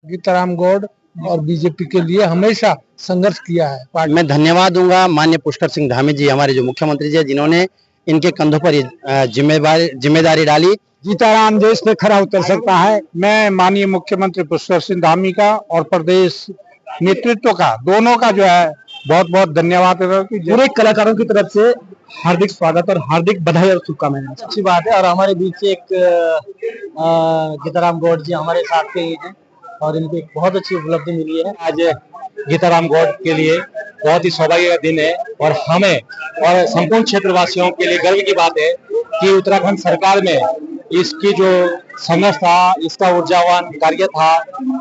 Gitarama Gaur और BJP के लिए हमेशा संघर्ष किया है। मैं धन्यवाद दूंगा माननीय पुष्कर सिंह धामी जी, हमारे जो मुख्यमंत्री जी, जिन्होंने इनके कंधों पर जिम्मेदारी डाली। गीताराम देश में खरा उतर सकता है। मैं माननीय मुख्यमंत्री पुष्कर सिंह धामी का और प्रदेश नेतृत्व का, दोनों का जो है बहुत बहुत धन्यवाद पूरे कलाकारों की तरफ से हार्दिक स्वागत और हार्दिक बधाई और शुभकामनाएं। अच्छी बात है। और हमारे बीच से एक गीताराम गौड़ जी हमारे साथ के हैं और इनको एक बहुत अच्छी उपलब्धि मिली है। आज गीताराम गौड़ के लिए बहुत ही सौभाग्य का दिन है और हमें और संपूर्ण क्षेत्रवासियों के लिए गर्व की बात है कि उत्तराखंड सरकार में इसकी जो संघर्ष था, इसका ऊर्जावान कार्य था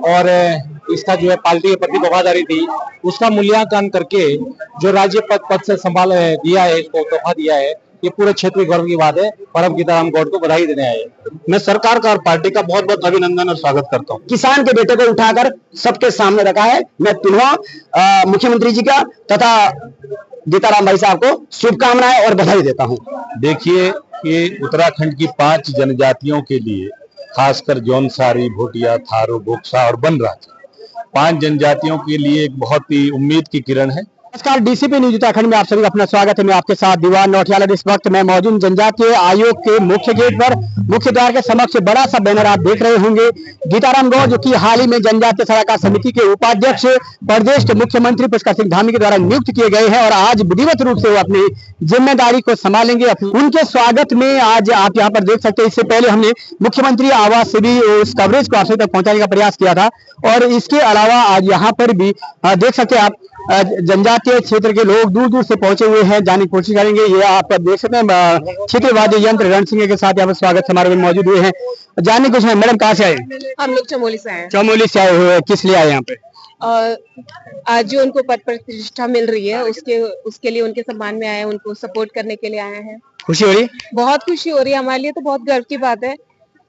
और इसका जो है पार्टी के प्रति वफादारी थी, उसका मूल्यांकन करके जो राज्य पद से संभाल दिया है, इसको तोहफा दिया है, ये पूरे क्षेत्र की गर्व की बात है और हम गीताराम गौड़ को बधाई देने आए। मैं सरकार का और पार्टी का बहुत बहुत अभिनंदन और स्वागत करता हूँ। किसान के बेटे को उठाकर सबके सामने रखा है। मैं पुनः मुख्यमंत्री जी का तथा गीताराम भाई साहब को शुभकामनाएं और बधाई देता हूँ। देखिए, ये उत्तराखंड की 5 जनजातियों के लिए, खासकर जौनसारी, भोटिया, थारू, बोक्सा और बनराज, 5 जनजातियों के लिए एक बहुत ही उम्मीद की किरण है। नमस्कार, डीसीपी न्यूज उत्तराखंड में आप सभी का अपना स्वागत है। मैं आपके साथ दीवान नौटियाल। इस वक्त मैं मौजूद जनजातीय आयोग के मुख्य गेट पर, मुख्य द्वार के समक्ष बड़ा सा बैनर आप देख रहे होंगे। गीताराम गौड़ जो कि हाल ही में जनजातीय सलाहकार समिति के उपाध्यक्ष प्रदेश के मुख्यमंत्री पुष्कर सिंह धामी के द्वारा नियुक्त किए गए हैं और आज विधिवत रूप से वो अपनी जिम्मेदारी को संभालेंगे। उनके स्वागत में आज आप यहाँ पर देख सकते हैं। इससे पहले हमने मुख्यमंत्री आवास से भी उस कवरेज को आप तक पहुंचाने का प्रयास किया था और इसके अलावा आज यहाँ पर भी देख सकते हैं आप, जनजातीय क्षेत्र के लोग दूर दूर से पहुंचे हुए हैं, जाने की कोशिश करेंगे। ये आप देख सकते हैं क्षेत्रीय वाद्य यंत्र रण सिंह के साथ यहाँ पर स्वागत समारोह में मौजूद हुए हैं। जानने कुछ है, मैडम कहाँ से आए? हम लोग चमोली से आए। चमोली से आए हुए हैं, किस लिए आए यहाँ पे? आज जो उनको पद प्रतिष्ठा मिल रही है उसके लिए उनके सम्मान में आए हैं, उनको सपोर्ट करने के लिए आए हैं। खुशी हो रही है? बहुत खुशी हो रही है। हमारे लिए तो बहुत गर्व की बात है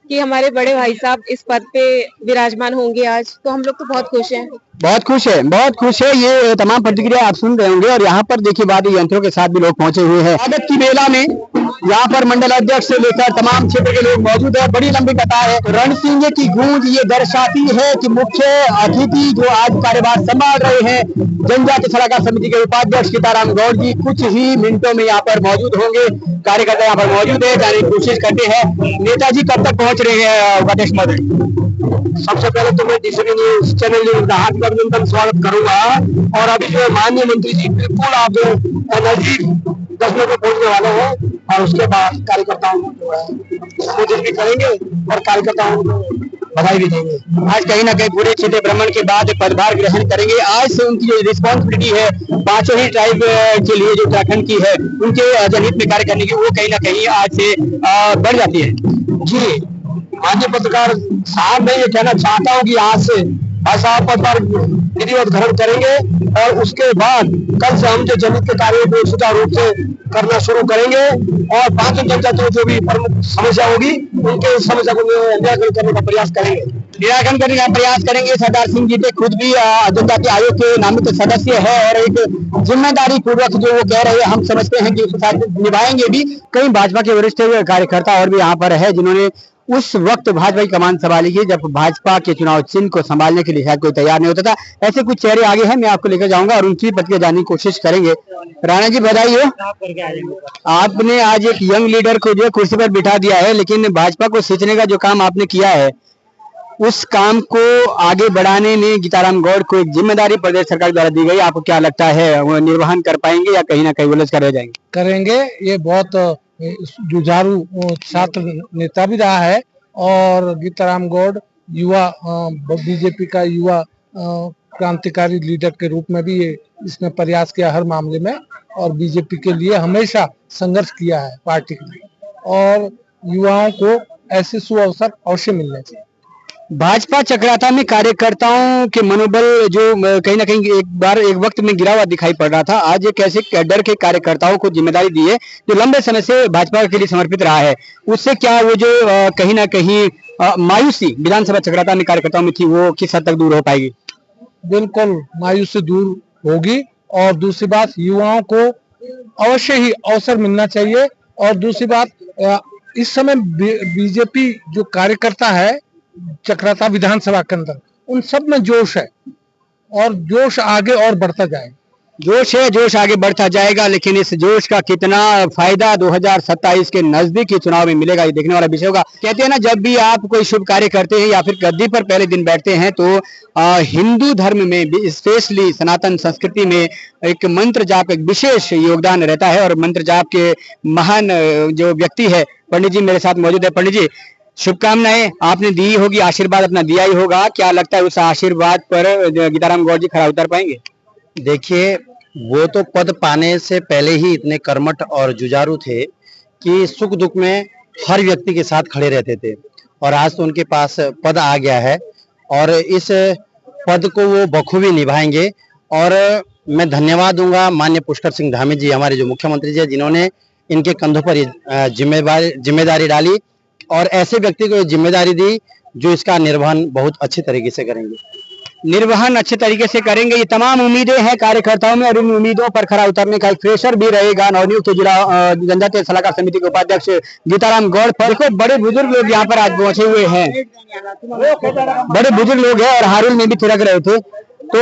कि हमारे बड़े भाई साहब इस पद पे विराजमान होंगे आज, तो हम लोग तो बहुत खुश हैं। बहुत खुश है, बहुत खुश है। ये तमाम प्रतिक्रिया आप सुन रहे होंगे और यहाँ पर देखिए वाद्य यंत्रों के साथ भी लोग पहुंचे हुए हैं। स्वागत की बेला में यहाँ पर मंडल अध्यक्ष से लेकर तमाम क्षेत्र के लोग मौजूद है। बड़ी लंबी कतार है। रण सिंह की गूंज ये दर्शाती है कि मुख्य अतिथि जो आज कार्यभार संभाल रहे हैं, जनजातीय सलाहकार समिति के उपाध्यक्ष गीताराम गौड़ जी, कुछ ही मिनटों में यहाँ पर मौजूद होंगे। कार्यकर्ता यहाँ पर मौजूद है, जाने की कोशिश करते हैं। नेताजी कब तक पहुंच रहे हैं उपाध्यक्ष महोदय? सबसे पहले तो मैं डीसीपी न्यूज चैनल न्यूज का हार्दिक अभिनंदन स्वागत करूंगा और अभी जो माननीय मंत्री जी बिल्कुल आप जो नजदीक 10 मिनट में पहुंचने वाले हैं और उसके बाद कार्यकर्ताओं को जो है संबोधित भी करेंगे और कार्यकर्ताओं को बधाई भी देंगे। आज कहीं ना कहीं पूरे क्षेत्र भ्रमण के बाद पदभार ग्रहण करेंगे। आज से उनकी जो रिस्पॉन्सिबिलिटी है पांचों ही ट्राइब के लिए जो उत्तराखंड की है, उनके जनहित में कार्य करने की, वो कहीं ना कहीं आज से बढ़ जाती है। जी, माननीय पत्रकार साहब, मैं ये कहना चाहता हूँ कि आज से भाई साहब पदभार विधिवत ग्रहण करेंगे और उसके बाद कल से हम जो जनहित के कार्यों को सुचारू रूप से करना शुरू करेंगे और 5 जनजातियों जो भी प्रमुख समस्या होगी उनके समस्या को निराकरण करने का प्रयास करेंगे। निराकरण करने का प्रयास करेंगे। सरदार सिंह जी खुद भी जनजातीय आयोग के नामित सदस्य है और एक जिम्मेदारी पूर्वक जो वो कह रहे हैं, हम समझते हैं कि उसके साथ निभाएंगे भी। कई भाजपा के वरिष्ठ कार्यकर्ता और भी यहाँ पर है जिन्होंने उस वक्त भाजपा की कमान संभाली है जब भाजपा के चुनाव चिन्ह को संभालने के लिए शायद कोई तैयार नहीं होता था। ऐसे कुछ चेहरे आगे हैं, मैं आपको लेकर जाऊंगा और उनकी प्रतिक्रिया जानने की कोशिश करेंगे। राणा जी, बधाई हो। आपने आज एक यंग लीडर को जो है कुर्सी पर बिठा दिया है, लेकिन भाजपा को सींचने का जो काम आपने किया है, उस काम को आगे बढ़ाने में गीताराम गौड़ को एक जिम्मेदारी प्रदेश सरकार द्वारा दी गई। आपको क्या लगता है, वो निर्वहन कर पाएंगे या कहीं ना कहीं उलझ कर रह जाएंगे? करेंगे। ये बहुत जुझारू छात्र नेता भी रहा है और गीताराम गौड़ युवा बीजेपी का युवा क्रांतिकारी लीडर के रूप में भी ये इसने प्रयास किया हर मामले में और बीजेपी के लिए हमेशा संघर्ष किया है पार्टी के लिए, और युवाओं को ऐसे सुअवसर अवश्य मिलने चाहिए। भाजपा चक्राता में कार्यकर्ताओं के मनोबल जो कहीं ना कहीं एक वक्त में गिरा हुआ दिखाई पड़ रहा था, आज एक ऐसे डर के कार्यकर्ताओं को जिम्मेदारी दी है जो लंबे समय से भाजपा के लिए समर्पित रहा है, उससे क्या वो जो कहीं ना कहीं मायूसी विधानसभा चक्राता में कार्यकर्ताओं में थी, वो किस हद तक दूर हो पाएगी? बिल्कुल मायूसी दूर होगी। और दूसरी बात, युवाओं को अवश्य ही अवसर मिलना चाहिए। और दूसरी बात, इस समय बीजेपी जो कार्यकर्ता है चक्राता विधानसभा के अंदर, उन सब में जोश है और जोश आगे और बढ़ता जाए। जोश है, जोश आगे बढ़ता जाएगा, लेकिन इस जोश का कितना फायदा 2027 के नजदीकी चुनाव में मिलेगा, ये देखने वाला विषय होगा। कहते हैं ना, जब भी आप कोई शुभ कार्य करते हैं या फिर गद्दी पर पहले दिन बैठते हैं तो हिंदू धर्म में भी, स्पेशली सनातन संस्कृति में, एक मंत्र जाप एक विशेष योगदान रहता है। और मंत्र जाप के महान जो व्यक्ति है पंडित जी मेरे साथ मौजूद है। पंडित जी, शुभकामनाएं आपने दी होगी, आशीर्वाद अपना दिया ही होगा, क्या लगता है उस आशीर्वाद पर गीताराम गौड़ जी खरा उतर पाएंगे? देखिए, वो तो पद पाने से पहले ही इतने कर्मठ और जुझारू थे कि सुख दुख में हर व्यक्ति के साथ खड़े रहते थे, और आज तो उनके पास पद आ गया है और इस पद को वो बखूबी निभाएंगे। और मैं धन्यवाद दूंगा माननीय पुष्कर सिंह धामी जी, हमारे जो मुख्यमंत्री जी, जिन्होंने इनके कंधों पर जिम्मेदारी डाली और ऐसे व्यक्ति को जिम्मेदारी दी जो इसका निर्वहन बहुत अच्छे तरीके से करेंगे। निर्वहन अच्छे तरीके से करेंगे, ये तमाम उम्मीदें हैं कार्यकर्ताओं में, और इन उम्मीदों पर खरा उतरने का एक प्रेशर भी रहेगा नवनियुक्त जिला जनजातीय सलाहकार समिति के उपाध्यक्ष गीताराम गौड़ पर। देखो, बड़े बुजुर्ग लोग यहाँ पर आज पहुंचे हुए हैं, बड़े बुजुर्ग लोग हैं और हारुल में भी थिरक रहे थे। तो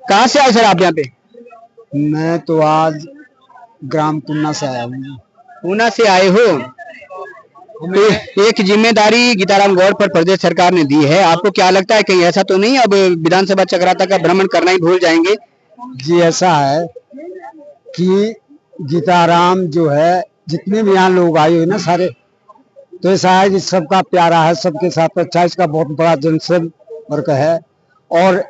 कहाँ से आए सर आप यहाँ पे? मैं तो आज ग्राम पूना से आया हूँ। पूना से आए हो, तो एक जिम्मेदारी गीताराम गौड़ पर प्रदेश सरकार ने दी है, आपको क्या लगता है कहीं ऐसा तो नहीं अब विधानसभा चक्राता का भ्रमण करना ही भूल जाएंगे? जी, ऐसा है कि गीताराम जो है, जितने भी यहाँ लोग आए हुए ना सारे, तो ऐसा है कि सबका प्यारा है, सबके साथ अच्छा, इसका बहुत बड़ा जनसंपर्क है। और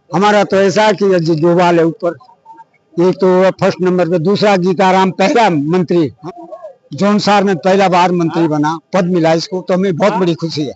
हमारा तो ऐसा है कि जो बाल है ऊपर, एक तो फर्स्ट नंबर पे, दूसरा गीताराम पहला मंत्री, जौनसार में पहला बार मंत्री बना, पद मिला इसको, तो हमें बहुत बड़ी खुशी है।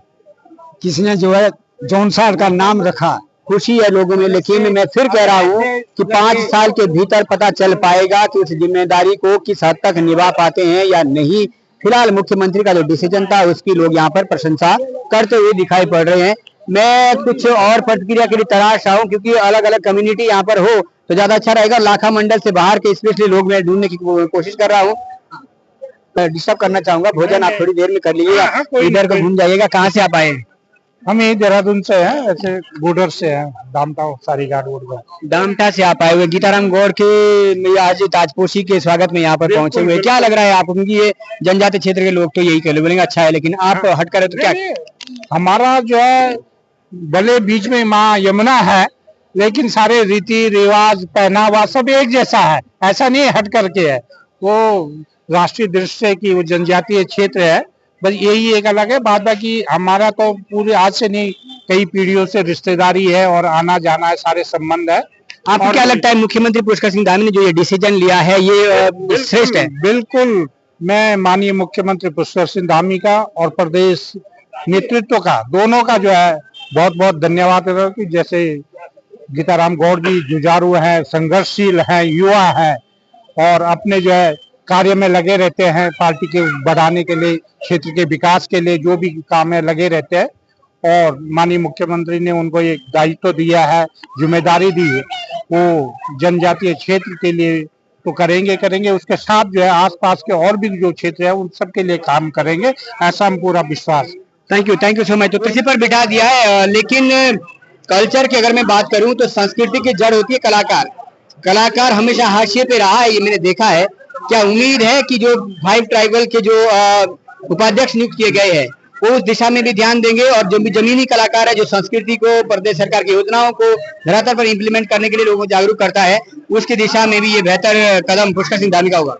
किसने जो है जौनसार का नाम रखा, खुशी है लोगों में। लेकिन मैं फिर कह रहा हूँ कि 5 साल के भीतर पता चल पाएगा कि उस जिम्मेदारी को किस हद तक निभा पाते हैं या नहीं। फिलहाल मुख्यमंत्री का जो डिसीजन था उसकी लोग यहाँ पर प्रशंसा करते हुए दिखाई पड़ रहे हैं। मैं कुछ और प्रतिक्रिया के लिए तलाश रहा हूँ, क्योंकि अलग अलग कम्युनिटी यहाँ पर हो तो ज्यादा अच्छा रहेगा। लाखा मंडल से बाहर के स्पेशली लोग मैं ढूंढने की कोशिश कर रहा हूँ। डिस्टर्ब करना चाहूंगा, भोजन आप थोड़ी देर में कर लीजिएगा, इधर को घूम जाइएगा। कहाँ से आप आए? हम ये देहरादून से हैं, ऐसे बॉर्डर से हैं, दामटा सारीघाट बॉर्डर। दामटा से आप आए हुए गीताराम गौड़ के आज ताजपोशी के स्वागत में यहाँ पर पहुंचे हुए, क्या लग रहा है आपको? क्योंकि ये जनजातीय क्षेत्र के लोग तो यही कह बोलेंगे अच्छा है, लेकिन आप हट करे तो क्या? हमारा जो है भले बीच में माँ यमुना है, लेकिन सारे रीति रिवाज पहनावा सब एक जैसा है, ऐसा नहीं हट करके है। वो राष्ट्रीय दृष्टि की वो जनजातीय क्षेत्र है, बस यही एक अलग है। बात बाकी हमारा तो पूरे आज से नहीं, कई पीढ़ियों से रिश्तेदारी है और आना जाना है, सारे संबंध है। आपको क्या लगता है मुख्यमंत्री पुष्कर सिंह धामी ने जो ये डिसीजन लिया है ये श्रेष्ठ है? बिल्कुल, मैं माननीय मुख्यमंत्री पुष्कर सिंह धामी का और प्रदेश नेतृत्व का, दोनों का जो है बहुत बहुत धन्यवाद करता हूं कि जैसे गीताराम गौड़ जी जुझारू हैं, संघर्षशील हैं, युवा हैं और अपने जो है कार्य में लगे रहते हैं, पार्टी के बढ़ाने के लिए, क्षेत्र के विकास के लिए जो भी काम में लगे रहते हैं। और माननीय मुख्यमंत्री ने उनको एक दायित्व दिया है, जिम्मेदारी दी है, वो जनजातीय क्षेत्र के लिए तो करेंगे। उसके साथ जो है आसपास के और भी जो क्षेत्र है उन सब के लिए काम करेंगे, ऐसा हम पूरा विश्वास। Thank you so much. तो किसी पर बिठा दिया है, लेकिन कल्चर की अगर मैं बात करूं तो संस्कृति की जड़ होती है कलाकार। कलाकार हमेशा हाशिए पे रहा है, ये मैंने देखा है। क्या उम्मीद है कि जो 5 ट्राइबल के जो उपाध्यक्ष नियुक्त किए गए हैं वो उस दिशा में भी ध्यान देंगे, और जो भी जमीनी कलाकार है जो संस्कृति को, प्रदेश सरकार की योजनाओं को धरातल पर इम्प्लीमेंट करने के लिए लोगों को जागरूक करता है, उसकी दिशा में भी ये बेहतर कदम पुष्कर सिंह धामी का होगा?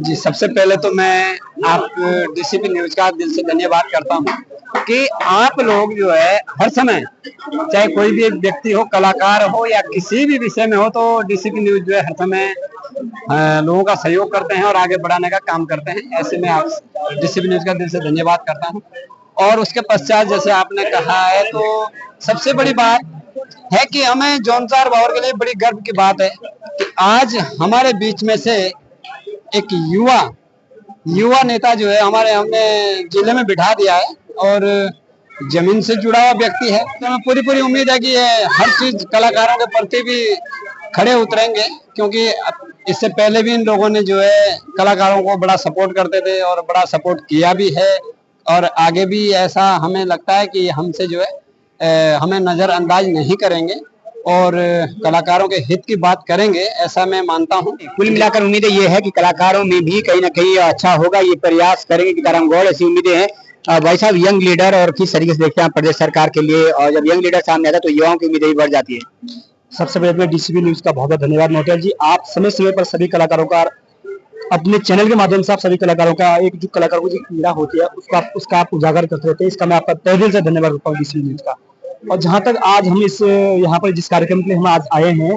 जी, सबसे पहले तो मैं आप डीसीपी न्यूज का दिल से धन्यवाद करता हूं कि आप लोग जो है हर समय, चाहे कोई भी एक व्यक्ति हो, कलाकार हो या किसी भी विषय में हो, तो डीसीपी न्यूज जो है हर समय लोगों का सहयोग करते हैं और आगे बढ़ाने का काम करते हैं। ऐसे में आप डीसीपी न्यूज का दिल से धन्यवाद करता हूं। और उसके पश्चात जैसे आपने कहा है, तो सबसे बड़ी बात है कि हमें जौनसार भावर के लिए बड़ी गर्व की बात है कि आज हमारे बीच में से एक युवा नेता जो है हमारे हमने जिले में बिठा दिया है और जमीन से जुड़ा हुआ व्यक्ति है। तो हमें पूरी उम्मीद है कि ये हर चीज कलाकारों के प्रति भी खड़े उतरेंगे, क्योंकि इससे पहले भी इन लोगों ने जो है कलाकारों को बड़ा सपोर्ट करते थे और बड़ा सपोर्ट किया भी है, और आगे भी ऐसा हमें लगता है कि हमसे जो है हमें नजरअंदाज नहीं करेंगे और कलाकारों के हित की बात करेंगे, ऐसा मैं मानता हूं। कुल मिलाकर उम्मीदें ये है कि कलाकारों में भी कहीं ना कहीं अच्छा होगा, ये प्रयास करेंगे गीताराम गौड़, ऐसी उम्मीदें हैं। भाई साहब, यंग लीडर और किस तरीके से देखते हैं प्रदेश सरकार के लिए, और जब यंग लीडर सामने आता है तो युवाओं की उम्मीदें भी बढ़ जाती है। सबसे पहले मैं डीसीबी न्यूज का बहुत बहुत धन्यवाद नौटियाल जी। आप समय समय पर सभी कलाकारों का अपने चैनल के माध्यम से आप सभी कलाकारों का एक जो कलाकारों की पीड़ा होती है उसका आप उजागर करते रहते हैं। इसका मैं आपका तहे दिल से धन्यवाद करता हूँ डीसीबी न्यूज का। और जहां तक आज हम इस यहाँ पर जिस कार्यक्रम के लिए हम आज आए हैं,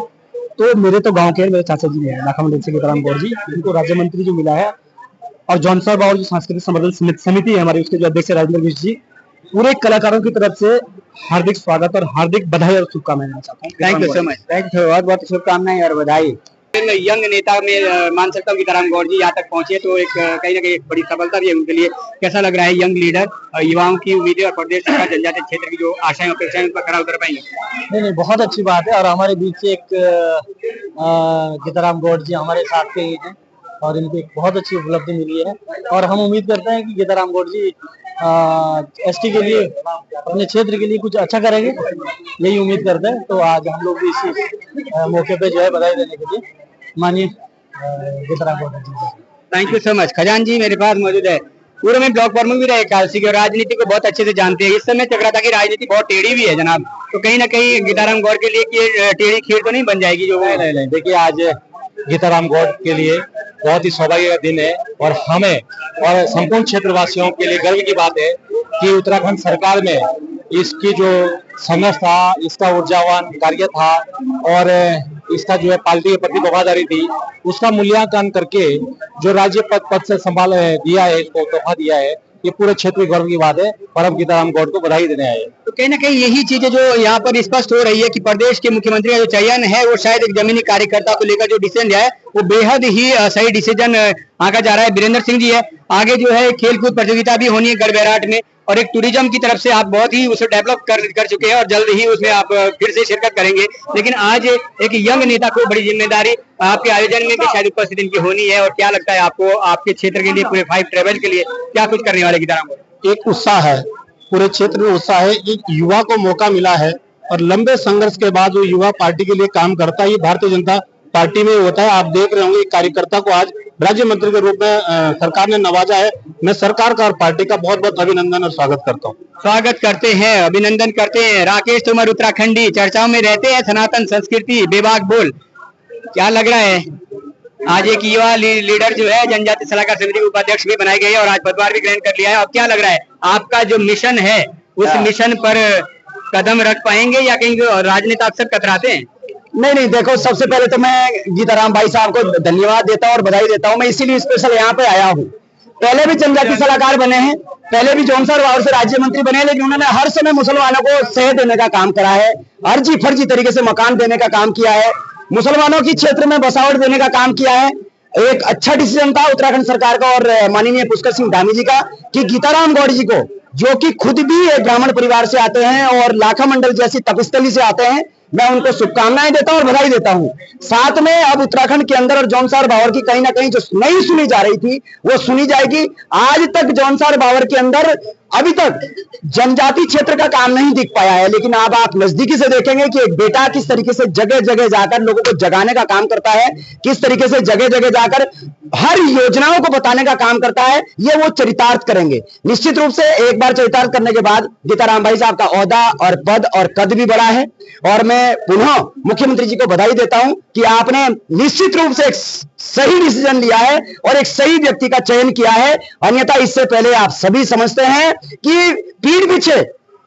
तो मेरे तो गांव के मेरे चाचा जी हैं लाखा मंडल से गीताराम गौड़ जी, उनको राज्य मंत्री जो मिला है, और जौनसर बाउर जो सांस्कृतिक संवर्धन समिति है हमारी, उसके जो अध्यक्ष राजेंद्र मिश्र जी, पूरे कलाकारों की तरफ से हार्दिक स्वागत और हार्दिक बधाई और शुभकामनाएं देना चाहता हूँ। Thank you so much, thank you, बहुत बहुत शुभकामनाएं और बधाई। यंग नेता में मान सकता हूँ गीताराम गौड़ जी यहाँ तक पहुंचे, तो एक कहीं ना कहीं एक बड़ी सफलता भी है उनके लिए। कैसा लग रहा है यंग लीडर, युवाओं की उम्मीदें और प्रदेश का जनजातीय क्षेत्र की जो आशाएं अपेक्षाएं उन पर खरा उतर पाएंगे? नहीं, बहुत अच्छी बात है। और हमारे बीच से एक गीताराम गौड़ जी हमारे साथ के ही हैं और इनको एक बहुत अच्छी उपलब्धि मिली है, और हम उम्मीद करते हैं कि गीताराम गौड़ जी एसटी के लिए, अपने क्षेत्र के लिए कुछ अच्छा करेंगे, यही उम्मीद करते हैं। तो आज हम लोग भी इसी मौके पे जो है बधाई देने के लिए मानिए Geetaram Gaur ji. Thank you so much. Khajan ji मेरे पास मौजूद है, पूर्व में ब्लॉक प्रमुख भी रहे कालसी के, और राजनीति को बहुत अच्छे से जानते हैं। इस समय चक्राता की राजनीति बहुत टेढ़ी भी है जनाब, तो कहीं ना कहीं गीताराम गौड़ के लिए टेढ़ी खीर तो नहीं बन जाएगी जो? नहीं, देखिए आज गीताराम गौड़ के लिए बहुत ही सौभाग्य का दिन है, और हमें और संपूर्ण क्षेत्रवासियों के लिए गर्व की बात है कि उत्तराखंड सरकार में इसकी जो संघर्ष था, इसका ऊर्जावान कार्य था, और इसका जो है पार्टी के प्रति वफादारी थी, उसका मूल्यांकन करके जो राज्य पद से संभाल दिया है, इसको तोहफा दिया है, ये पूरे क्षेत्र की गर्व की बात है, और अब गीताराम गौड़ को बधाई देने आए। तो कहीं ना कहीं यही चीजें जो यहाँ पर स्पष्ट हो रही है कि प्रदेश के मुख्यमंत्री का जो चयन है वो शायद एक जमीनी कार्यकर्ता को लेकर जो डिसीजन लिया है वो बेहद ही सही डिसीजन आंका जा रहा है। वीरेंद्र सिंह जी है, आगे जो है खेलकूद प्रतियोगिता भी होनी है गढ़बैराट में, और एक टूरिज्म की तरफ से आप बहुत ही उसे डेवलप कर चुके हैं और जल्द ही उसमें आप फिर से शिरकत करेंगे। लेकिन आज एक यंग नेता को बड़ी जिम्मेदारी आपके आयोजन में भी शायद उपस्थित इनकी होनी है, और क्या लगता है आपको आपके क्षेत्र के लिए, पूरे 5 ट्रेवल के लिए क्या कुछ करने वाले गीताराम गौड़? एक उत्साह है, पूरे क्षेत्र में उत्साह है। एक युवा को मौका मिला है, और लंबे संघर्ष के बाद जो युवा पार्टी के लिए काम करता है, ये भारतीय जनता पार्टी में होता है। आप देख रहे होंगे कार्यकर्ता को आज राज्य मंत्री के रूप में सरकार ने नवाजा है। मैं सरकार का और पार्टी का बहुत बहुत अभिनंदन और स्वागत करता हूँ। स्वागत करते हैं, अभिनंदन करते हैं। राकेश तोमर उत्तराखंडी चर्चाओं में रहते हैं, सनातन संस्कृति बेबाक बोल। क्या लग रहा है आज एक युवा लीडर जो है जनजातीय सलाहकार समिति के उपाध्यक्ष भी बनाए गए और आज पदभार भी ग्रहण कर लिया है, और क्या लग रहा है आपका जो मिशन है उस मिशन पर कदम रख पाएंगे या कहीं राजनेता अक्सर कतराते हैं? नहीं, देखो, सबसे पहले तो मैं गीताराम भाई साहब को धन्यवाद देता हूँ और बधाई देता हूँ। मैं इसीलिए स्पेशल यहाँ पे आया हूँ। पहले भी जनजातीय सलाहकार बने हैं, पहले भी जौनसर बाउर से राज्य मंत्री बने, लेकिन उन्होंने हर समय मुसलमानों को सह देने का काम करा है, अर्जी फर्जी तरीके से मकान देने का काम किया है, मुसलमानों की क्षेत्र में बसावट देने का काम किया है। एक अच्छा डिसीजन था उत्तराखंड सरकार का और माननीय पुष्कर सिंह धामी जी का कि गीताराम गौड़ जी को, जो कि खुद भी एक ब्राह्मण परिवार से आते हैं और लाखा मंडल जैसी तपस्थली से आते हैं, मैं उनको शुभकामनाएं देता हूं और बधाई देता हूं। साथ में अब उत्तराखंड के अंदर और जौनसार बावर की कहीं ना कहीं जो नहीं सुनी जा रही थी वो सुनी जाएगी। आज तक जौनसार बावर के अंदर अभी तक जनजाति क्षेत्र का काम नहीं दिख पाया है, लेकिन अब आप नजदीकी से देखेंगे कि एक बेटा किस तरीके से जगह जगह जाकर लोगों को जगाने का काम करता है, किस तरीके से जगह जगह जाकर हर योजनाओं को बताने का काम करता है, ये वो चरितार्थ करेंगे। निश्चित रूप से एक बार चरितार्थ करने के बाद गीताराम भाई साहब का ओहदा और पद और कद भी बड़ा है, और मैं पुनः मुख्यमंत्री जी को बधाई देता हूं कि आपने निश्चित रूप से एक सही डिसीजन लिया है और एक सही व्यक्ति का चयन किया है। अन्यथा इससे पहले आप सभी समझते हैं कि पीठ पीछे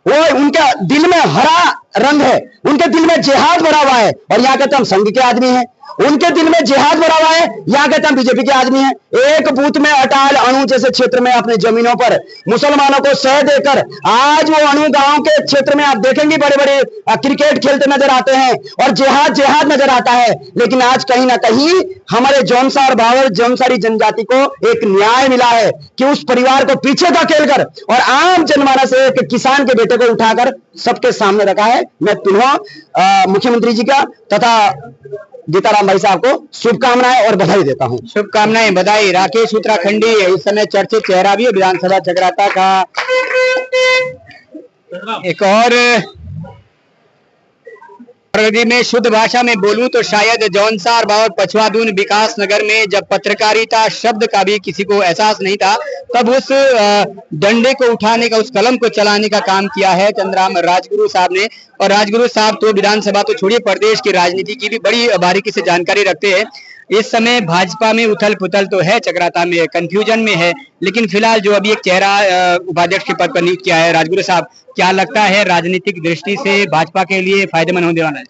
वो उनके दिल में हरा रंग है, उनके दिल में जिहाद भरा हुआ है, और यहाँ कहते हम संघ के आदमी हैं। उनके दिल में जिहाद भरा हुआ है, यहाँ कहते हम बीजेपी के आदमी हैं। एक बूथ में अटाल अणु जैसे क्षेत्र में अपने जमीनों पर मुसलमानों को सह देकर आज वो अणु गांव के क्षेत्र में आप देखेंगे बड़े बड़े क्रिकेट खेलते नजर आते हैं और जिहाद नजर आता है। लेकिन आज कहीं ना कहीं हमारे जौनसार बावर जौनसारी जनजाति को एक न्याय मिला है कि उस परिवार को पीछे धकेल कर और आम जनमानस एक किसान के बेटे को उठाकर सबके सामने रखा है। मैं पुनः मुख्यमंत्री जी का तथा गीताराम भाई साहब को शुभकामनाएं और बधाई देता हूं। शुभकामनाएं, बधाई। राकेश उत्तराखंडी इस समय चर्चित चेहरा भी है विधानसभा चक्राता का। एक और यदि मैं शुद्ध भाषा में बोलूं तो शायद जौनसार और पछवादून विकास नगर में जब पत्रकारिता शब्द का भी किसी को एहसास नहीं था, तब उस डंडे को उठाने का, उस कलम को चलाने का काम किया है चंद्राम राजगुरु साहब ने। और राजगुरु साहब तो विधानसभा तो छोड़िए, प्रदेश की राजनीति की भी बड़ी बारीकी से जानकारी रखते हैं। इस समय भाजपा में उथल पुथल तो है, चक्राता में है, कंफ्यूजन में है, लेकिन फिलहाल जो अभी एक चेहरा उपाध्यक्ष के पद पर नियुक्त किया है राजगुरु साहब, क्या लगता है राजनीतिक दृष्टि से भाजपा के लिए फायदेमंद होने वाला है?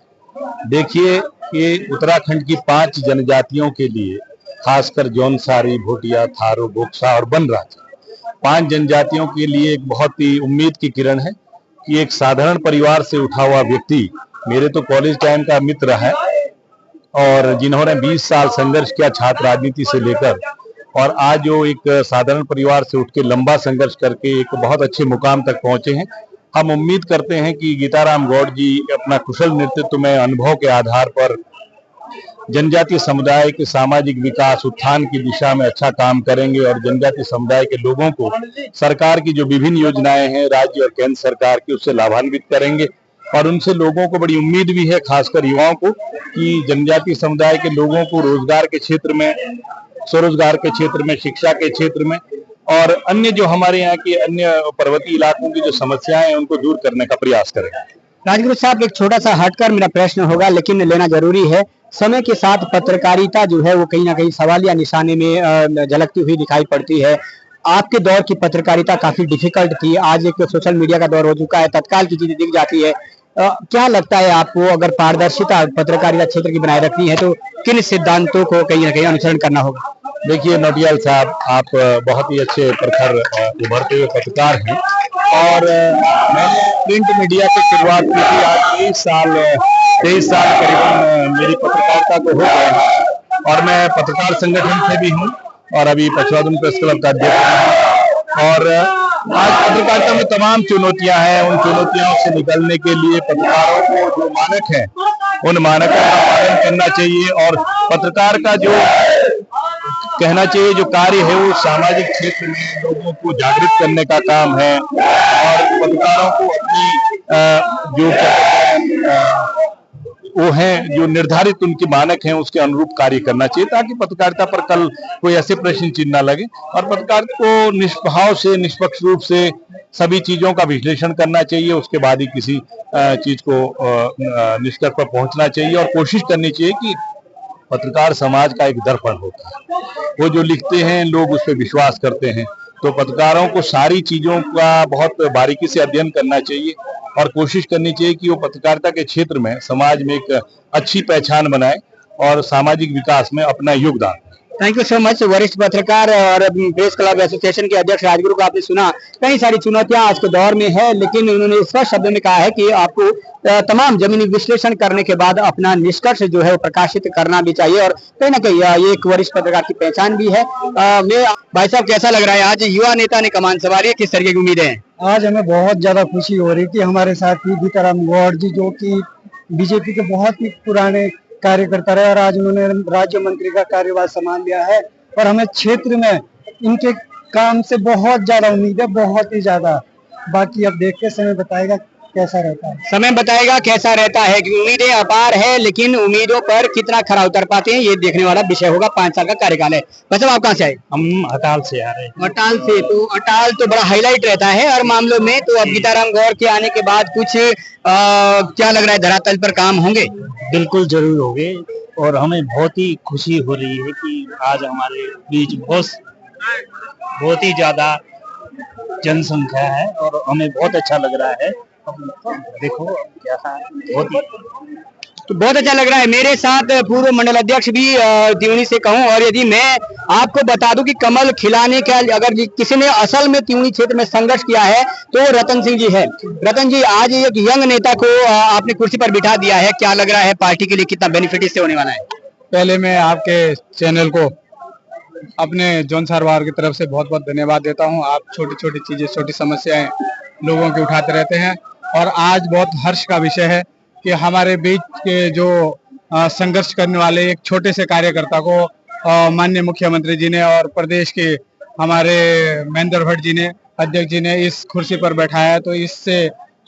देखिए, ये उत्तराखंड की 5 जनजातियों के लिए, खासकर जौनसारी, भोटिया, थारू, बोक्सा और बनराज, 5 जनजातियों के लिए एक बहुत ही उम्मीद की किरण है कि एक साधारण परिवार से उठा हुआ व्यक्ति, मेरे तो कॉलेज टाइम का मित्र है और जिन्होंने 20 साल संघर्ष किया छात्र राजनीति से लेकर, और आज जो एक साधारण परिवार से उठ के लंबा संघर्ष करके एक बहुत अच्छे मुकाम तक पहुंचे हैं। हम उम्मीद करते हैं कि गीताराम गौड़ जी अपना कुशल नेतृत्व में, अनुभव के आधार पर जनजातीय समुदाय के सामाजिक विकास, उत्थान की दिशा में अच्छा काम करेंगे और जनजातीय समुदाय के लोगों को सरकार की जो विभिन्न योजनाएं हैं राज्य और केंद्र सरकार की, उससे लाभान्वित करेंगे। और उनसे लोगों को बड़ी उम्मीद भी है, खासकर युवाओं को, कि जनजातीय समुदाय के लोगों को रोजगार के क्षेत्र में, स्वरोजगार के क्षेत्र में, शिक्षा के क्षेत्र में और अन्य जो हमारे यहाँ के अन्य पर्वतीय इलाकों की जो समस्याएं हैं उनको दूर करने का प्रयास करेंगे। राजगुरु साहब, एक छोटा सा हटकर मेरा प्रश्न होगा, लेकिन लेना जरूरी है। समय के साथ पत्रकारिता जो है वो कहीं ना कहीं सवालिया निशाने में झलकती हुई दिखाई पड़ती है। आपके दौर की पत्रकारिता काफी डिफिकल्ट थी, आज एक सोशल मीडिया का दौर हो चुका है, तत्काल की चीजें दिख जाती है। क्या लगता है आपको, अगर पारदर्शिता पत्रकारिता क्षेत्र की बनाए रखनी है तो किन सिद्धांतों को कहीं ना कहीं अनुसरण करना होगा? देखिए नौटियाल साहब, आप बहुत ही अच्छे प्रखर उभरते हुए पत्रकार हैं और मैंने प्रिंट मीडिया की शुरुआत की थी। आज 23 साल करीबन मेरी पत्रकारिता को हो गए हैं और मैं पत्रकार संगठन से भी हूँ और अभी पछवादून प्रेस क्लब का अध्यक्ष हूँ। और आज पत्रकारिता में तमाम चुनौतियां हैं, उन चुनौतियों से निकलने के लिए पत्रकारों को जो मानक हैं उन मानकों का पालन करना चाहिए और पत्रकार का जो कहना चाहिए जो कार्य है वो सामाजिक क्षेत्र में लोगों को जागृत करने का काम है और पत्रकारों को अपनी जो वो है जो निर्धारित उनके मानक हैं उसके अनुरूप कार्य करना चाहिए, ताकि पत्रकारिता पर कल कोई ऐसे प्रश्न चिन्ह न लगे। और पत्रकार को निष्भाव से, निष्पक्ष रूप से सभी चीजों का विश्लेषण करना चाहिए, उसके बाद ही किसी चीज को निष्कर्ष पर पहुंचना चाहिए और कोशिश करनी चाहिए कि पत्रकार समाज का एक दर्पण होता है, वो जो लिखते हैं लोग उस पर विश्वास करते हैं। तो पत्रकारों को सारी चीजों का बहुत बारीकी से अध्ययन करना चाहिए और कोशिश करनी चाहिए कि वो पत्रकारिता के क्षेत्र में समाज में एक अच्छी पहचान बनाए और सामाजिक विकास में अपना योगदान। Thank you so much. वरिष्ठ पत्रकार और प्रेस क्लब एसोसिएशन के अध्यक्ष राजगुरु को आपने सुना, कई सारी चुनौतियां आज के दौर में है, लेकिन उन्होंने स्पष्ट शब्दों में कहा है कि आपको तमाम जमीनी विश्लेषण करने के बाद अपना निष्कर्ष जो है वो प्रकाशित करना भी चाहिए और कहीं ना कहीं ये एक वरिष्ठ पत्रकार की पहचान भी है। मैं भाई साहब, कैसा लग रहा है, आज युवा नेता ने कमान संभाली है, किस तरीके की उम्मीदें हैं? आज हमें बहुत ज्यादा खुशी हो रही थी। हमारे साथ ही गीताराम गौड़ जी, जो कि बीजेपी के बहुत ही पुराने कार्यकर्ता रहे और आज उन्होंने राज्य मंत्री का कार्यभार संभाल लिया है और हमें क्षेत्र में इनके काम से बहुत ज्यादा उम्मीद है, बहुत ही ज्यादा। बाकी अब देखते समय बताएगा कैसा रहता है, समय बताएगा कैसा रहता है, क्योंकि उम्मीदें अपार है, लेकिन उम्मीदों पर कितना खरा उतर पाते हैं ये देखने वाला विषय होगा। 5 साल का कार्यकाल है। वैसे आप कहाँ से आए? हम अटाल से आ रहे हैं। अटाल से, तो अटाल तो बड़ा हाईलाइट रहता है हर मामलों में, तो अब गीताराम गौड़ के आने के बाद कुछ क्या लग रहा है, धरातल पर काम होंगे? बिल्कुल जरूर होंगे और हमें बहुत ही खुशी हो रही है कि आज हमारे बीच बहुत ही ज्यादा जनसंख्या है और हमें बहुत अच्छा लग रहा है। देखो क्या बहुत अच्छा लग रहा है। मेरे साथ पूर्व मंडल अध्यक्ष भी त्यूणी से कहूं, और यदि मैं आपको बता दूं कि कमल खिलाने का अगर किसी ने असल में त्यूणी क्षेत्र में संघर्ष किया है तो रतन सिंह जी है। रतन जी, आज एक यंग नेता को आपने कुर्सी पर बिठा दिया है, क्या लग रहा है, पार्टी के लिए कितना बेनिफिट इससे होने वाला है? पहले मैं आपके चैनल को अपने जौनसार वार की तरफ से बहुत बहुत धन्यवाद देता हूं। आप छोटी छोटी चीजें, छोटी समस्याएं लोगों की उठाते रहते हैं और आज बहुत हर्ष का विषय है कि हमारे बीच के जो संघर्ष करने वाले एक छोटे से कार्यकर्ता को माननीय मुख्यमंत्री जी ने और प्रदेश के हमारे महेंद्र भट्ट जी ने, अध्यक्ष जी ने इस कुर्सी पर बैठाया। तो इससे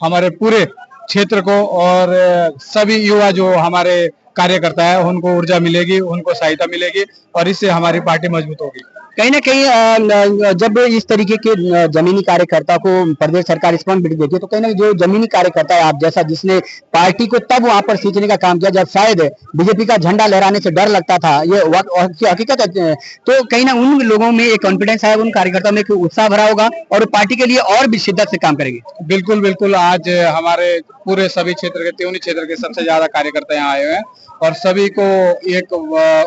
हमारे पूरे क्षेत्र को और सभी युवा जो हमारे कार्यकर्ता है उनको ऊर्जा मिलेगी, उनको सहायता मिलेगी और इससे हमारी पार्टी मजबूत होगी। कहीं ना कहीं जब इस तरीके के जमीनी कार्यकर्ता को प्रदेश सरकार रिस्पॉन्सिबिलिटी देती है तो कहीं ना जो जमीनी कार्यकर्ता है आप जैसा, जिसने पार्टी को तब वहां पर सींचने का काम किया जब शायद बीजेपी का झंडा लहराने से डर लगता था, ये हकीकत है। तो कहीं ना उन लोगों में एक कॉन्फिडेंस है, उन कार्यकर्ताओं में एक उत्साह भरा होगा और पार्टी के लिए और भी शिद्दत से काम करेंगे। बिल्कुल बिल्कुल, आज हमारे पूरे सभी क्षेत्र के, त्योनी क्षेत्र के सबसे ज्यादा कार्यकर्ता यहाँ आए हुए हैं और सभी को एक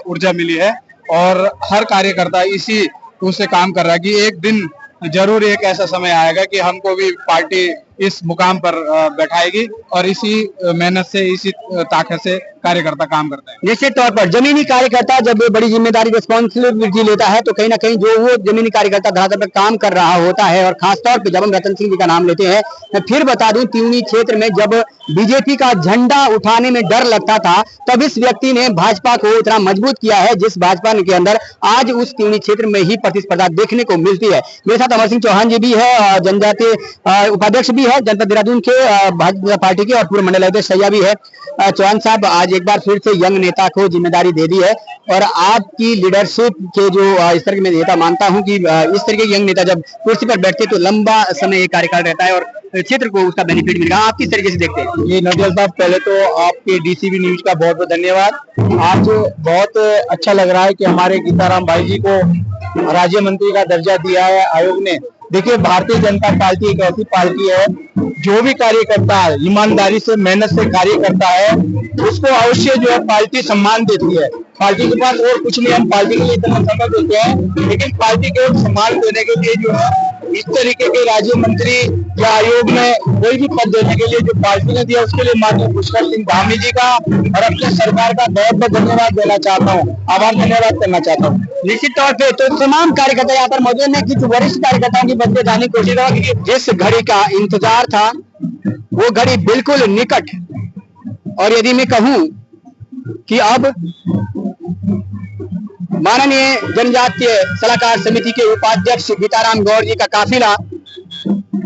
ऊर्जा मिली है और हर कार्यकर्ता इसी उससे काम कर रहा है कि एक दिन जरूर एक ऐसा समय आएगा कि हमको भी पार्टी इस मुकाम पर बैठाएगी और इसी मेहनत से, इसी ताकत से कार्यकर्ता काम करते हैं। निश्चित तौर पर जमीनी कार्यकर्ता जब बड़ी जिम्मेदारी रिस्पॉन्सिबिलिटी लेता है तो कहीं ना कहीं जो वो जमीनी कार्यकर्ता धरातल पर काम कर रहा होता है। और खासतौर पे जब हम रतन सिंह जी का नाम लेते हैं, मैं फिर बता दूं, त्यूनी क्षेत्र में जब बीजेपी का झंडा उठाने में डर लगता था तब इस व्यक्ति ने भाजपा को इतना मजबूत किया है जिस भाजपा के अंदर आज उस त्यूनी क्षेत्र में ही प्रतिस्पर्धा देखने को मिलती है। मेरे साथ अमर सिंह चौहान जी भी है, जनजातीय उपाध्यक्ष भी है जनपद देहरादून के भाजपा पार्टी के और पूर्व मंडल अध्यक्ष सैया भी है। चौहान साहब, आज एक बार फिर से यंग नेता को जिम्मेदारी दे दी है और आपकी लीडरशिप के जो इस तरह के मैं नेता मानता हूं कि इस तरह के यंग नेता जब कुर्सी पर बैठते तो लंबा समय एक कार्यकाल रहता है और क्षेत्र को उसका बेनिफिट मिलेगा। आप किस तरीके से देखते हैं? ये नौटियाल साहब, पहले तो आपके डीसीबी न्यूज का बहुत बहुत धन्यवाद। आज बहुत अच्छा लग रहा है कि हमारे गीताराम भाई जी को राज्य मंत्री का दर्जा दिया है आयोग ने। देखिए, भारतीय जनता पार्टी एक ऐसी पार्टी है जो भी कार्यकर्ता ईमानदारी से, मेहनत से कार्य करता है उसको अवश्य जो है पार्टी सम्मान देती है। पार्टी के पास और कुछ नहीं, हम पार्टी के लिए इतना समय देते हैं, लेकिन पार्टी के सम्मान देने के लिए जो है इस तरीके के राज्य मंत्री या आयोग में कोई भी पद देने के लिए जो पार्टी ने दिया उसके लिए माननीय पुष्कर सिंह धामी जी का और अपने सरकार का बहुत बहुत धन्यवाद देना चाहता हूँ, आभार धन्यवाद करना चाहता हूँ। निश्चित तौर पे तो तमाम कार्यकर्ता यहाँ पर मौजूद हैं, कुछ वरिष्ठ कार्यकर्ताओं की बदले जाने की कोशिश करा कि जिस घड़ी का इंतजार था वो घड़ी बिल्कुल निकट। और यदि मैं कहूं कि अब माननीय जनजातीय सलाहकार समिति के उपाध्यक्ष गीताराम गौड़ जी का काफिला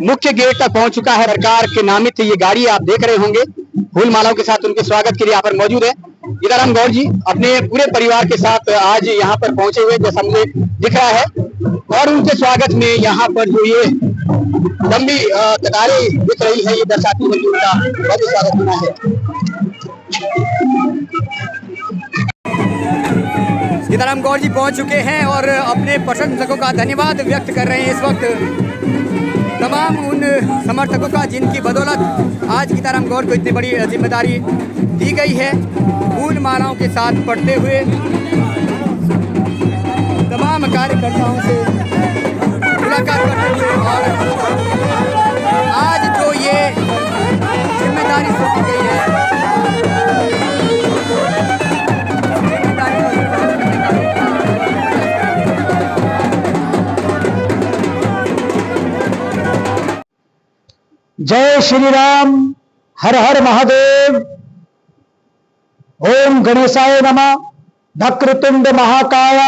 मुख्य गेट तक पहुंच चुका है। सरकार के नामित ये गाड़ी आप देख रहे होंगे, फूल मालाओं के साथ उनके स्वागत के लिए यहाँ पर मौजूद है। गीताराम गौड़ जी अपने पूरे परिवार के साथ आज यहाँ पर पहुंचे हुए जैसा मुझे दिख रहा है और उनके स्वागत में यहाँ पर जो ये लंबी कतारें दिख रही है ये दर्शाती है कि उनका बहुत स्वागत होना है। गीताराम गौड़ जी पहुंच चुके हैं और अपने प्रशंसकों का धन्यवाद व्यक्त कर रहे हैं इस वक्त तमाम उन समर्थकों का जिनकी बदौलत आज गीताराम गौड़ को इतनी बड़ी जिम्मेदारी दी गई है। फूल मालाओं के साथ पढ़ते हुए तमाम कार्यकर्ताओं से मुलाकात करते हुए और आज जो ये जिम्मेदारी सौंपी गई है जय श्री राम, हर हर महादेव, ओम गणेशाय नमः। वक्रतुंड महाकाय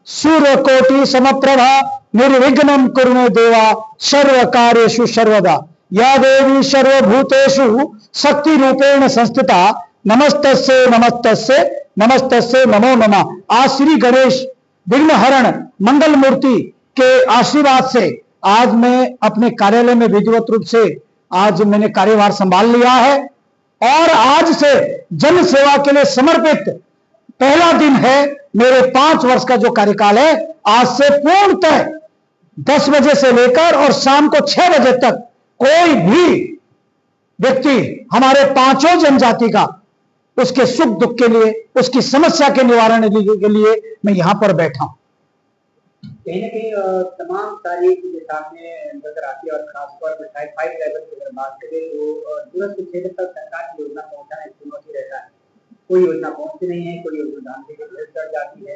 सूर्यकोटि समप्रभा निर्विघ्नं कुरु मे देवा सर्वकार्येषु सर्वदा। या देवी सर्वभूतेषु शक्ति रूपेण संस्थिता नमस्तस्यै नमस्तस्यै नमस्तस्यै नमो नमः। आज श्री गणेश विघ्नहरण मंगल मूर्ति के आशीर्वाद से आज मैं अपने कार्यालय में विधिवत रूप से आज मैंने कार्यभार संभाल लिया है और आज से जन सेवा के लिए समर्पित पहला दिन है। मेरे 5 वर्ष का जो कार्यकाल है आज से पूर्णतः 10 बजे से लेकर और शाम को 6 बजे तक कोई भी व्यक्ति हमारे 5 जनजाति का उसके सुख दुख के लिए, उसकी समस्या के निवारण के लिए मैं यहां पर बैठा हूं। कहीं ना कहीं तमाम तारीख के सामने नजर आती है और खासतौर पर शायद 5 लेवल की अगर बात करें तो दूरस्थ क्षेत्र तक सरकार की योजना पहुंचाना एक चुनौती रहता है। कोई योजना पहुंचती नहीं है, कोई योजना जानने के लिए चढ़ जाती है।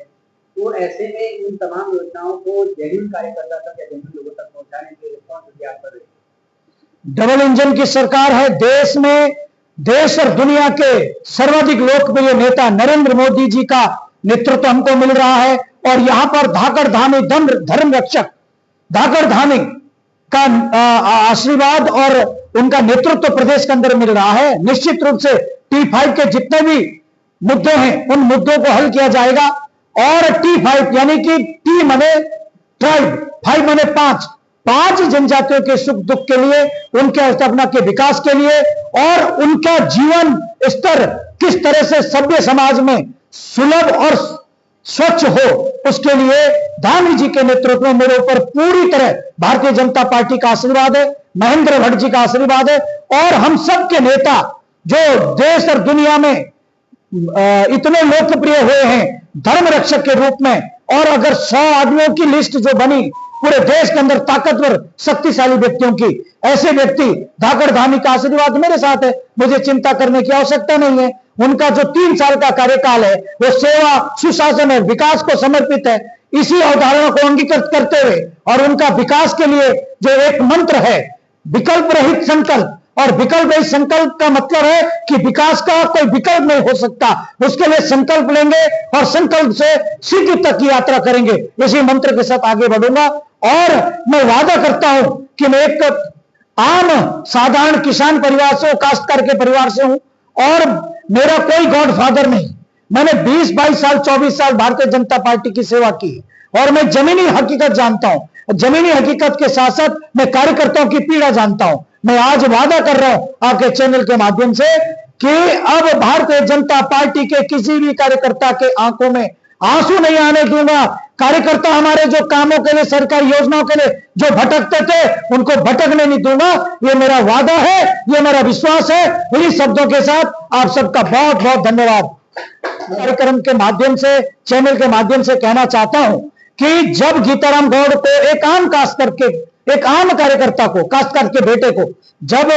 तो ऐसे में इन तमाम योजनाओं को जेन्युइन कार्यकर्ता तक या जेन्युइन लोगों तक पहुंचाने की रिस्पॉन्सिबिलिटी आप कर रहे हैं। डबल इंजन की सरकार है देश में। देश और दुनिया के सर्वाधिक लोकप्रिय नेता नरेंद्र मोदी जी का नेतृत्व हमको मिल रहा है और यहां पर धाकड़ धामी धर्म रक्षक धाकड़ धामी का आशीर्वाद और उनका नेतृत्व प्रदेश के अंदर मिल रहा है। निश्चित रूप से T5 के जितने भी मुद्दे हैं उन मुद्दों को हल किया जाएगा। और T5 यानी कि T माने ट्राइब, 5 माने 5 जनजातियों के सुख दुख के लिए, उनके स्थापना के विकास के लिए और उनका जीवन स्तर किस तरह से सभ्य समाज में सुलभ और स्वच्छ हो, उसके लिए धामी जी के नेतृत्व में मेरे ऊपर पूरी तरह भारतीय जनता पार्टी का आशीर्वाद है, महेंद्र भट्ट जी का आशीर्वाद है और हम सब के नेता जो देश और दुनिया में इतने लोकप्रिय हुए हैं धर्म रक्षक के रूप में। और अगर 100 आदमियों की लिस्ट जो बनी पूरे देश के अंदर ताकतवर शक्तिशाली व्यक्तियों की, ऐसे व्यक्ति धाकड़ धामी का आशीर्वाद मेरे साथ है, मुझे चिंता करने की आवश्यकता नहीं है। उनका जो 3 साल का कार्यकाल है वो सेवा, सुशासन और विकास को समर्पित है। इसी अवधारणा को अंगीकृत करते हुए और उनका विकास के लिए जो एक मंत्र है विकल्प रहित संकल्प, और विकल्प रहित संकल्प का मतलब है कि विकास का कोई विकल्प नहीं हो सकता, उसके लिए संकल्प लेंगे और संकल्प से सिद्धि तक की यात्रा करेंगे। इसी मंत्र के साथ आगे बढ़ूंगा और मैं वादा करता हूं कि मैं एक आम साधारण किसान परिवार से, काश्तकार के परिवार से हूं और मेरा कोई गॉडफादर नहीं। मैंने 20, 22 साल, 24 साल भारतीय जनता पार्टी की सेवा की और मैं जमीनी हकीकत जानता हूं। जमीनी हकीकत के साथ साथ मैं कार्यकर्ताओं की पीड़ा जानता हूं। मैं आज वादा कर रहा हूं आपके चैनल के माध्यम से कि अब भारतीय जनता पार्टी के किसी भी कार्यकर्ता के आंखों में आंसू नहीं आने दूंगा। कार्यकर्ता हमारे जो कामों के लिए, सरकारी योजनाओं के लिए जो भटकते थे उनको भटकने नहीं दूंगा। ये मेरा वादा है, ये मेरा विश्वास है। इन्हीं शब्दों के साथ आप सबका बहुत बहुत धन्यवाद। कार्यक्रम के माध्यम से, चैनल के माध्यम से कहना चाहता हूं कि जब गीताराम गौड़ को, एक आम काश्तकार के, एक आम कार्यकर्ता को, काश्तकार के बेटे को, जब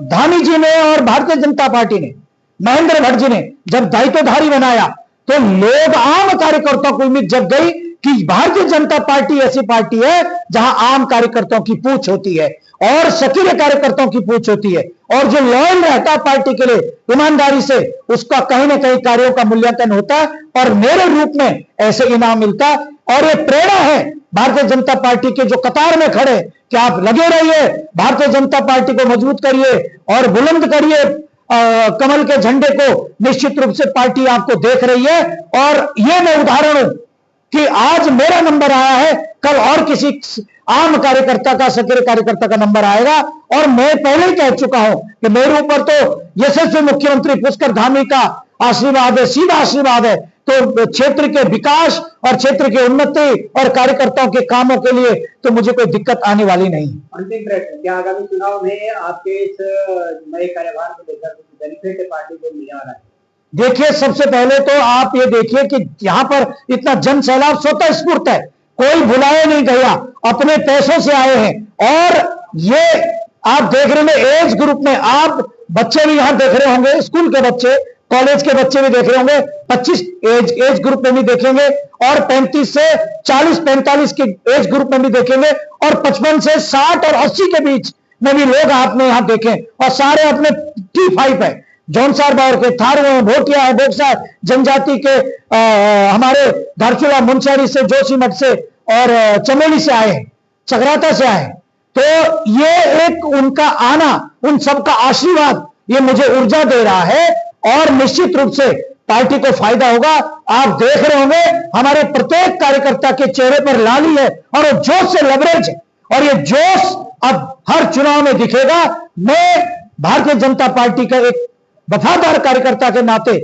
धामी जी ने और भारतीय जनता पार्टी ने, महेंद्र भट्ट जी ने जब दायित्वधारी बनाया तो लोग, आम कार्यकर्ताओं को उम्मीद जग गई कि भारतीय जनता पार्टी ऐसी पार्टी है जहां आम कार्यकर्ताओं की पूछ होती है और सक्रिय कार्यकर्ताओं की पूछ होती है और जो लॉयल रहता है पार्टी के लिए ईमानदारी से, उसका कहीं ना कहीं कार्यों का मूल्यांकन होता है और मेरे रूप में ऐसे इनाम मिलता है। और ये प्रेरणा है भारतीय जनता पार्टी के जो कतार में खड़े कि आप लगे रहिए, भारतीय जनता पार्टी को मजबूत करिए और बुलंद करिए कमल के झंडे को। निश्चित रूप से पार्टी आपको देख रही है और ये मैं उदाहरण हूं कि आज मेरा नंबर आया है, कल और किसी आम कार्यकर्ता का, सक्रिय कार्यकर्ता का नंबर आएगा। और मैं पहले ही कह चुका हूं कि मेरे ऊपर तो यशस्वी मुख्यमंत्री पुष्कर धामी का आशीर्वाद है, सीधा आशीर्वाद है। तो क्षेत्र के विकास और क्षेत्र की उन्नति और कार्यकर्ताओं के कामों के लिए तो मुझे कोई दिक्कत आने वाली नहीं। अंतिम प्रश्न, क्या आगामी चुनाव में आपके इस नए कार्यभार को लेकर कुछ बेनिफिट पार्टी को मिलने वाला है? देखिए, सबसे पहले तो आप ये देखिए कि यहाँ पर इतना जन सैलाब स्वतः स्फूर्त है, कोई बुलाया नहीं गया, अपने पैसों से आए हैं। और ये आप देख रहे हैं एज ग्रुप में, आप बच्चे भी यहाँ देख रहे होंगे, स्कूल के बच्चे, कॉलेज के बच्चे भी देख रहे होंगे, 25 एज ग्रुप में भी देखेंगे और 35 से 40-45 के एज ग्रुप में भी देखेंगे और 55 से 60 और 80 के बीच में भी लोग आपने यहाँ देखे और सारे अपने T5 है, जौनसार बावर के, थारू है, भोटिया है, बोक्सा जनजाति के, हमारे धारचूला, मुंशियारी से, जोशीमठ से और चमोली से आए, चकराता से आए। तो ये एक उनका आना, उन सबका आशीर्वाद, ये मुझे ऊर्जा दे रहा है और निश्चित रूप से पार्टी को फायदा होगा। आप देख रहे होंगे हमारे प्रत्येक कार्यकर्ता के चेहरे पर लाली है और वो जोश से लबरेज है और ये जोश अब हर चुनाव में दिखेगा। मैं भारतीय जनता पार्टी का एक वफादार कार्यकर्ता के नाते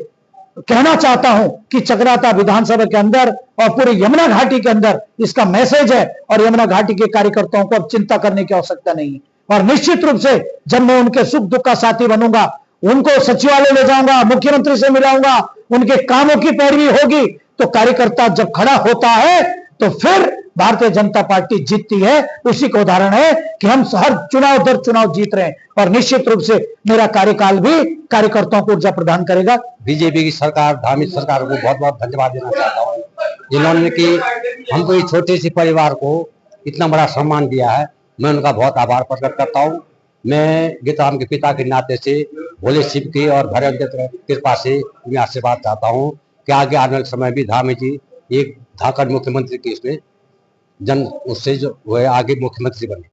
कहना चाहता हूं कि चकराता विधानसभा के अंदर और पूरी यमुना घाटी के अंदर इसका मैसेज है और यमुना घाटी के कार्यकर्ताओं को अब चिंता करने की आवश्यकता नहीं है। और निश्चित रूप से जब मैं उनके सुख दुख का साथी बनूंगा, उनको सचिवालय ले जाऊंगा, मुख्यमंत्री से मिलाऊंगा, उनके कामों की पैरवी होगी, तो कार्यकर्ता जब खड़ा होता है तो फिर भारतीय जनता पार्टी जीतती है। उसी का उदाहरण है कि हम हर चुनाव दर चुनाव जीत रहे हैं और निश्चित रूप से मेरा कार्यकाल भी कार्यकर्ताओं को ऊर्जा प्रदान करेगा। बीजेपी की सरकार, धामी सरकार को बहुत बहुत धन्यवाद देना चाहता हूँ, जिन्होंने कि हमको इस छोटे से परिवार को इतना बड़ा सम्मान दिया है। मैं उनका बहुत आभार प्रकट करता हूँ। मैं गीताराम के पिता के नाते से भोले शिव की और भगवान की कृपा से मैं आशीर्वाद चाहता हूँ कि आगे आने वाले समय भी धामी जी एक धाकड़ मुख्यमंत्री की इसमें जन उससे जो आगे मुख्यमंत्री बने।